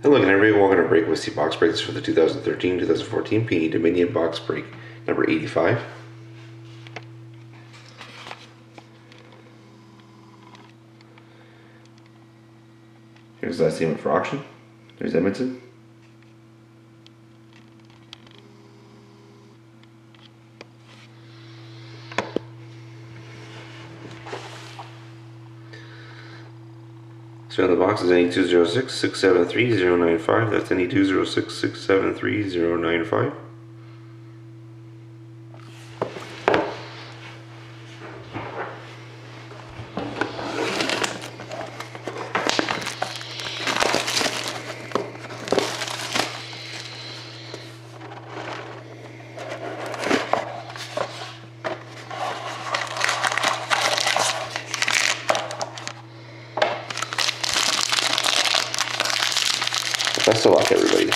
Hello again, everybody. Welcome to Break Whiskey Box Breaks for the 2013-2014 Panini Dominion Box Break number 85. Here's the last team for auction. There's Edmonton. So on the box is any 206-673-095. That's any 206-673-095. Best of luck, everybody.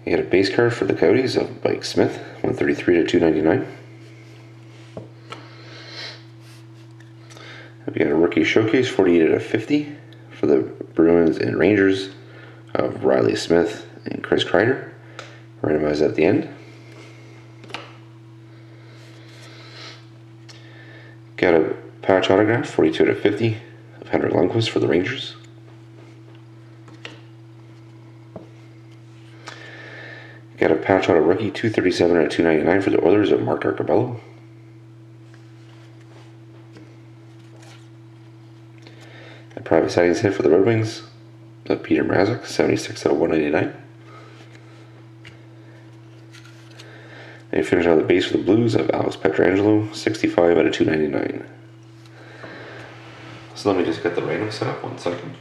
You got a base card for the Coyotes of Mike Smith, 133/299. We got a rookie showcase, 48/50 for the Bruins and Rangers of Riley Smith and Chris Kreider, randomized at the end. Got a patch autograph, 42/50 of Henrik Lundqvist for the Rangers. Got a patch auto rookie, 237/299 for the Oilers of Mark Arcabello. A private sightings hit for the Red Wings of Peter Mrazek, 76/199. And finish on the base for the Blues of Alex Pietrangelo, 65/299. So let me just get the random set up 1 second.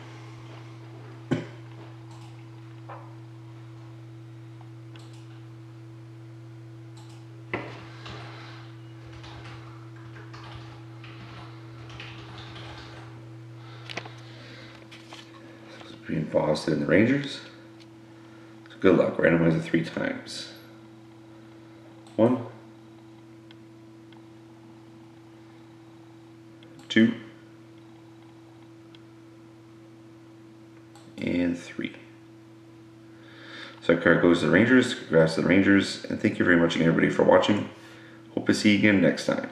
Between Boston and the Rangers. So good luck, randomize it 3 times. 1, 2, and 3. So that card goes to the Rangers. Congrats to the Rangers, and thank you very much again, everybody, for watching. Hope to see you again next time.